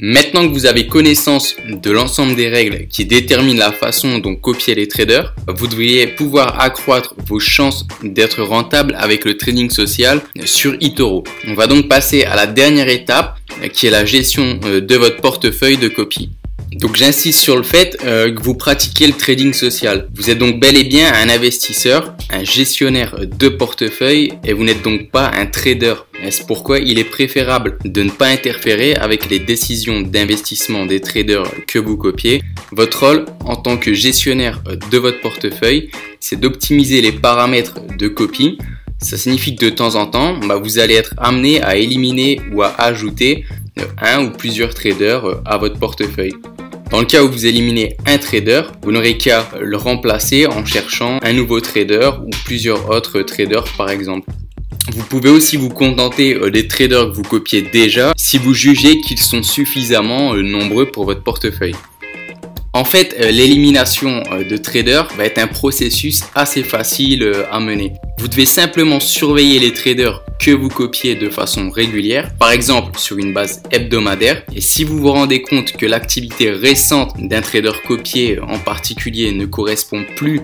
Maintenant que vous avez connaissance de l'ensemble des règles qui déterminent la façon dont copier les traders, vous devriez pouvoir accroître vos chances d'être rentable avec le trading social sur eToro. On va donc passer à la dernière étape qui est la gestion de votre portefeuille de copie. Donc j'insiste sur le fait que vous pratiquez le trading social. Vous êtes donc bel et bien un investisseur, un gestionnaire de portefeuille et vous n'êtes donc pas un trader. C'est pourquoi il est préférable de ne pas interférer avec les décisions d'investissement des traders que vous copiez. Votre rôle en tant que gestionnaire de votre portefeuille, c'est d'optimiser les paramètres de copie. Ça signifie que de temps en temps, vous allez être amené à éliminer ou à ajouter un ou plusieurs traders à votre portefeuille. Dans le cas où vous éliminez un trader, vous n'aurez qu'à le remplacer en cherchant un nouveau trader ou plusieurs autres traders par exemple. Vous pouvez aussi vous contenter des traders que vous copiez déjà si vous jugez qu'ils sont suffisamment nombreux pour votre portefeuille. En fait, l'élimination de traders va être un processus assez facile à mener. Vous devez simplement surveiller les traders que vous copiez de façon régulière, par exemple sur une base hebdomadaire. Et si vous vous rendez compte que l'activité récente d'un trader copié en particulier ne correspond plus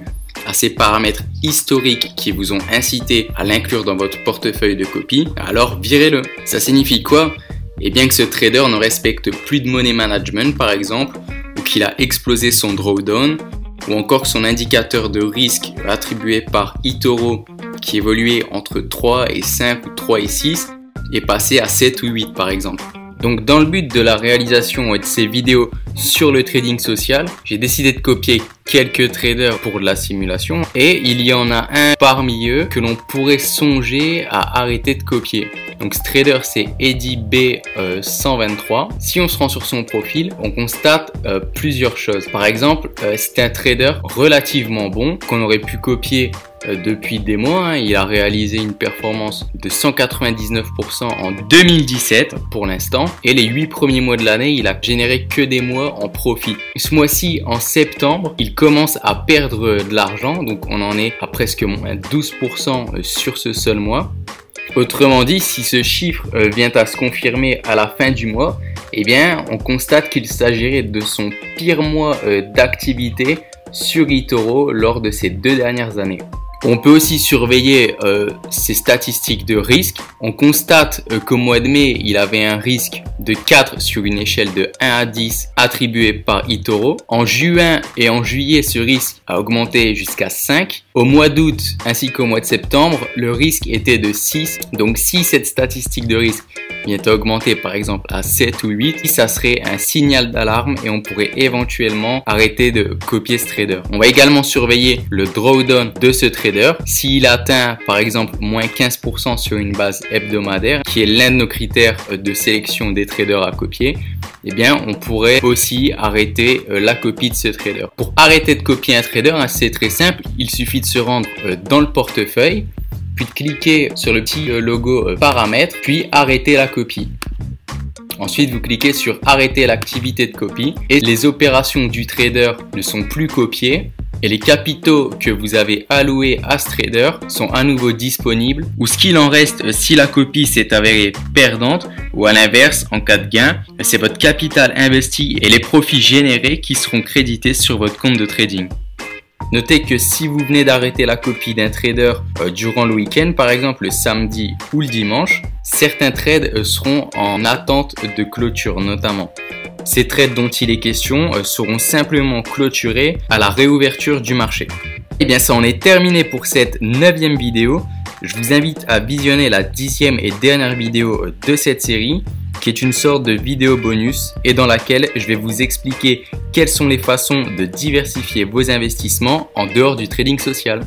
à ces paramètres historiques qui vous ont incité à l'inclure dans votre portefeuille de copie, alors virez-le. Ça signifie quoi? Eh bien que ce trader ne respecte plus de money management par exemple, ou qu'il a explosé son drawdown, ou encore que son indicateur de risque attribué par eToro qui évoluait entre 3 et 5 ou 3 et 6 est passé à 7 ou 8 par exemple. Donc dans le but de la réalisation de ces vidéos sur le trading social, j'ai décidé de copier quelques traders pour de la simulation et il y en a un parmi eux que l'on pourrait songer à arrêter de copier. Donc ce trader c'est Eddie B123. Si on se rend sur son profil, on constate plusieurs choses. Par exemple, c'est un trader relativement bon qu'on aurait pu copier depuis des mois. Il a réalisé une performance de 199% en 2017 pour l'instant et les 8 premiers mois de l'année il a généré que des mois en profit. Ce mois-ci en septembre il commence à perdre de l'argent, donc on en est à presque moins 12% sur ce seul mois. Autrement dit, si ce chiffre vient à se confirmer à la fin du mois, eh bien on constate qu'il s'agirait de son pire mois d'activité sur eToro lors de ces 2 dernières années. On peut aussi surveiller ses statistiques de risque. On constate qu'au mois de mai, il avait un risque de 4 sur une échelle de 1 à 10 attribué par eToro. En juin et en juillet, ce risque a augmenté jusqu'à 5. Au mois d'août ainsi qu'au mois de septembre, le risque était de 6. Donc si cette statistique de risque vient à augmenter par exemple à 7 ou 8, ça serait un signal d'alarme et on pourrait éventuellement arrêter de copier ce trader. On va également surveiller le drawdown de ce trader. S'il atteint par exemple moins 15% sur une base hebdomadaire, qui est l'un de nos critères de sélection des traders à copier, eh bien on pourrait aussi arrêter la copie de ce trader. Pour arrêter de copier un trader, c'est très simple, il suffit de se rendre dans le portefeuille, puis de cliquer sur le petit logo paramètres, puis arrêter la copie. Ensuite, vous cliquez sur arrêter l'activité de copie et les opérations du trader ne sont plus copiées et les capitaux que vous avez alloués à ce trader sont à nouveau disponibles, ou ce qu'il en reste si la copie s'est avérée perdante, ou à l'inverse, en cas de gain, c'est votre capital investi et les profits générés qui seront crédités sur votre compte de trading. Notez que si vous venez d'arrêter la copie d'un trader durant le week-end, par exemple le samedi ou le dimanche, certains trades seront en attente de clôture notamment. Ces trades dont il est question seront simplement clôturés à la réouverture du marché. Et bien ça en est terminé pour cette 9e vidéo. Je vous invite à visionner la 10e et dernière vidéo de cette série, qui est une sorte de vidéo bonus et dans laquelle je vais vous expliquer quelles sont les façons de diversifier vos investissements en dehors du trading social.